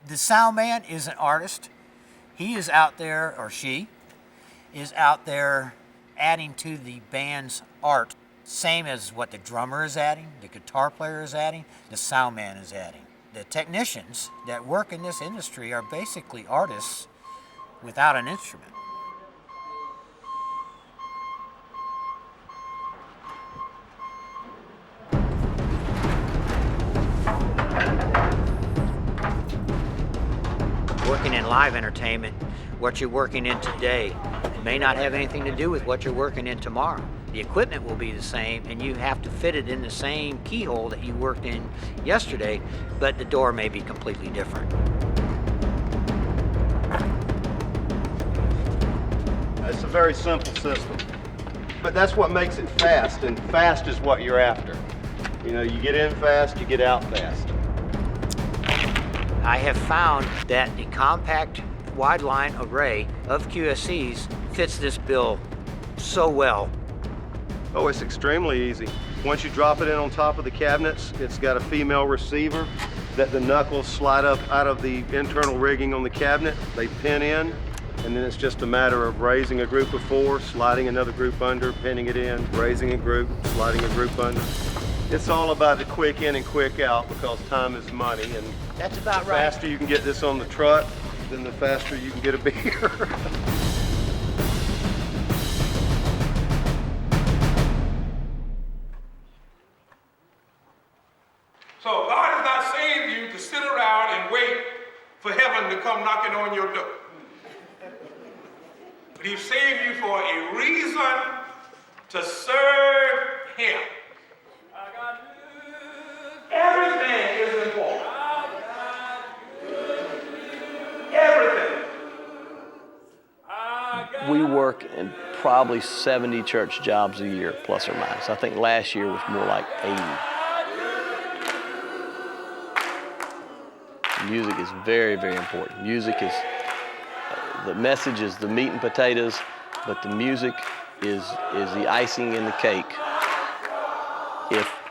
The sound man is an artist. He is out there, or she is out there adding to the band's art, same as what the drummer is adding, the guitar player is adding, the sound man is adding. The technicians that work in this industry are basically artists without an instrument. Working in live entertainment, what you're working in today may not have anything to do with what you're working in tomorrow. The equipment will be the same, and you have to fit it in the same keyhole that you worked in yesterday, but the door may be completely different. It's a very simple system, but that's what makes it fast, and fast is what you're after. You know, you get in fast, you get out fast. I have found that the compact wide line array of QSCs fits this bill so well. Oh, it's extremely easy. Once you drop it in on top of the cabinets, it's got a female receiver that the knuckles slide up out of the internal rigging on the cabinet. They pin in, and then it's just a matter of raising a group of 4, sliding another group under, pinning it in, raising a group, sliding a group under. It's all about the quick in and quick out because time is money, and that's about the right. faster you can get this on the truck, then the faster you can get a beer. So God has not saved you to sit around and wait for heaven to come knocking on your door. But He saved you for a reason to serve Him. Everything is important. Everything. We work in probably 70 church jobs a year, plus or minus. I think last year was more like 80. Music is very, very important. Music is, the message is the meat and potatoes, but the music is the icing in the cake.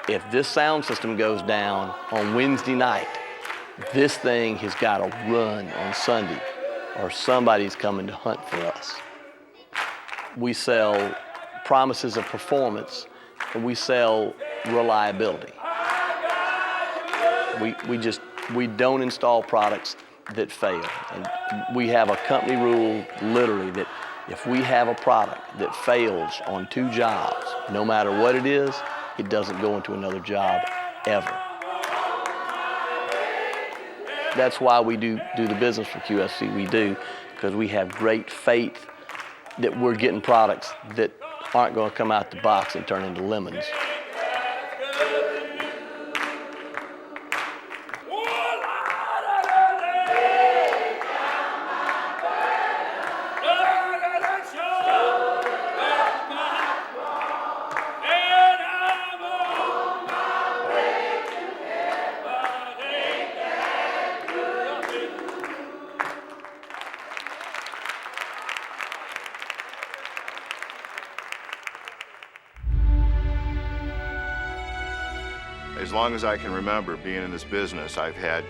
If this sound system goes down on Wednesday night, this thing has got to run on Sunday, or somebody's coming to hunt for us. We sell promises of performance, and we sell reliability. We don't install products that fail. And we have a company rule, literally, that if we have a product that fails on 2 jobs, no matter what it is, it doesn't go into another job ever. That's why we do the business for QSC we do, because we have great faith that we're getting products that aren't going to come out the box and turn into lemons. As long as I can remember being in this business, I've had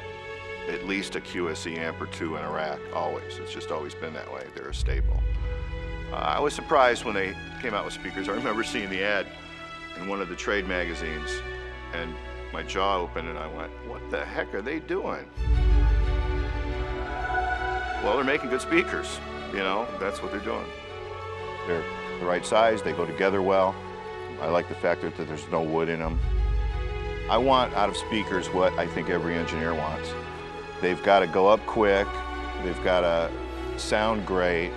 at least a QSC amp or 2 in a rack, always. It's just always been that way. They're a staple. I was surprised when they came out with speakers. I remember seeing the ad in one of the trade magazines, and my jaw opened and I went, what the heck are they doing? Well, they're making good speakers, you know, that's what they're doing. They're the right size, they go together well. I like the fact that there's no wood in them. I want out of speakers what I think every engineer wants. They've got to go up quick, they've got to sound great,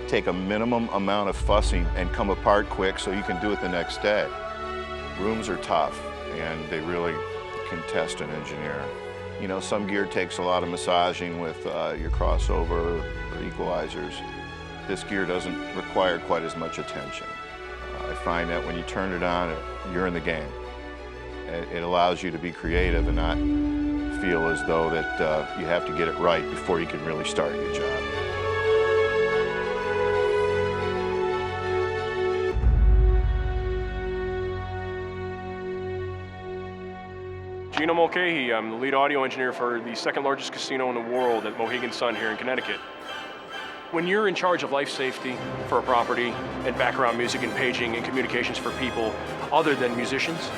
take a minimum amount of fussing and come apart quick so you can do it the next day. Rooms are tough and they really can test an engineer. You know, some gear takes a lot of massaging with your crossover or equalizers. This gear doesn't require quite as much attention. I find that when you turn it on, you're in the game. It allows you to be creative and not feel as though that you have to get it right before you can really start your job. Gino Mulcahy. I'm the lead audio engineer for the second largest casino in the world at Mohegan Sun here in Connecticut. When you're in charge of life safety for a property and background music and paging and communications for people other than musicians,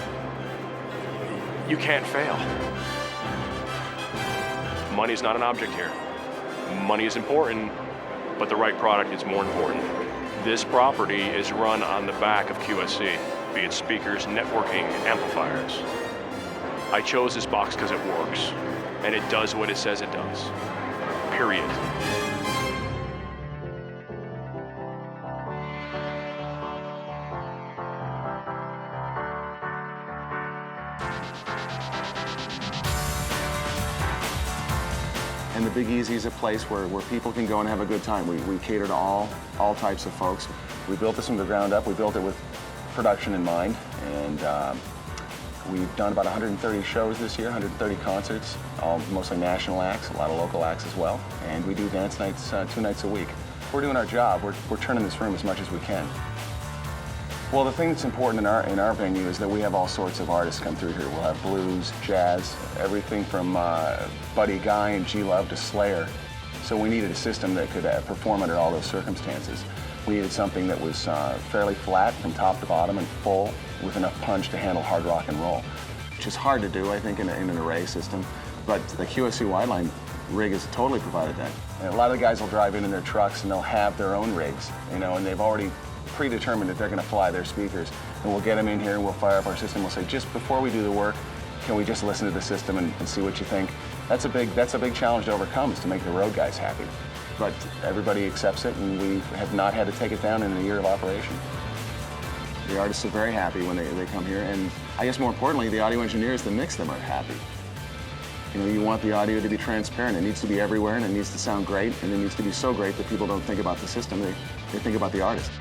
you can't fail. Money is not an object here. Money is important, but the right product is more important. This property is run on the back of QSC, be it speakers, networking, amplifiers. I chose this box because it works, and it does what it says it does, period. And the Big Easy is a place where people can go and have a good time. We cater to all types of folks. We built this from the ground up. We built it with production in mind. And we've done about 130 shows this year, 130 concerts, all mostly national acts, a lot of local acts as well. And we do dance nights 2 nights a week. If we're doing our job, we're turning this room as much as we can. Well, the thing that's important in our venue is that we have all sorts of artists come through here. We'll have blues, jazz, everything from Buddy Guy and G Love to Slayer. So we needed a system that could perform under all those circumstances. We needed something that was fairly flat from top to bottom and full with enough punch to handle hard rock and roll, which is hard to do, I think, in an array system. But the QSC Wideline rig has totally provided that. And a lot of the guys will drive in their trucks and they'll have their own rigs, you know, and they've already predetermined that they're going to fly their speakers. And we'll get them in here and we'll fire up our system. We'll say, just before we do the work, can we just listen to the system and see what you think? That's a big challenge to overcome, is to make the road guys happy. But everybody accepts it, and we have not had to take it down in a year of operation. The artists are very happy when they come here, and I guess more importantly, the audio engineers that mix them are happy. You know, you want the audio to be transparent. It needs to be everywhere, and it needs to sound great, and it needs to be so great that people don't think about the system, they think about the artist.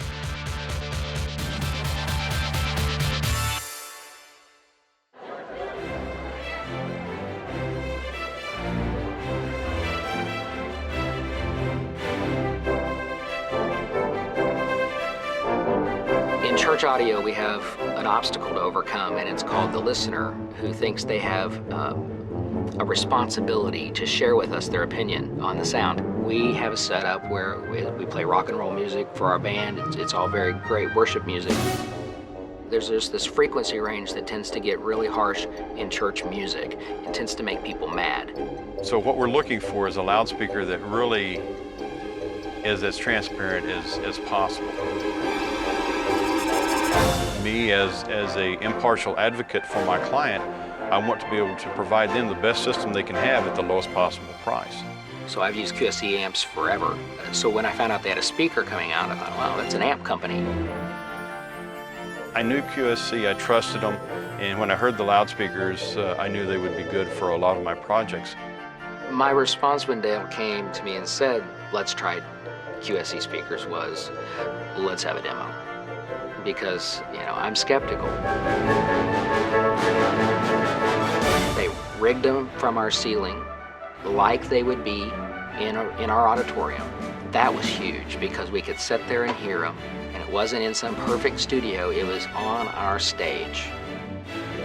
In church audio, we have an obstacle to overcome, and it's called the listener, who thinks they have a responsibility to share with us their opinion on the sound. We have a setup where we play rock and roll music for our band. It's all very great worship music. There's just this frequency range that tends to get really harsh in church music. It tends to make people mad. So what we're looking for is a loudspeaker that really is as transparent as possible. Me as a impartial advocate for my client, I want to be able to provide them the best system they can have at the lowest possible price. So I've used QSC amps forever. So when I found out they had a speaker coming out, I thought, wow, that's an amp company. I knew QSC, I trusted them, and when I heard the loudspeakers, I knew they would be good for a lot of my projects. My response when Dale came to me and said, let's try QSC speakers, was, let's have a demo. Because, you know, I'm skeptical. They rigged them from our ceiling like they would be in our auditorium. That was huge because we could sit there and hear them, and it wasn't in some perfect studio, it was on our stage.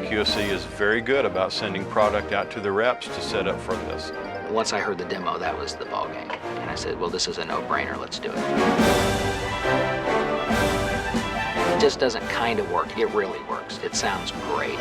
QSC is very good about sending product out to the reps to set up for this. Once I heard the demo, that was the ballgame. And I said, well, this is a no-brainer, let's do it. It just doesn't kind of work, it really works. It sounds great.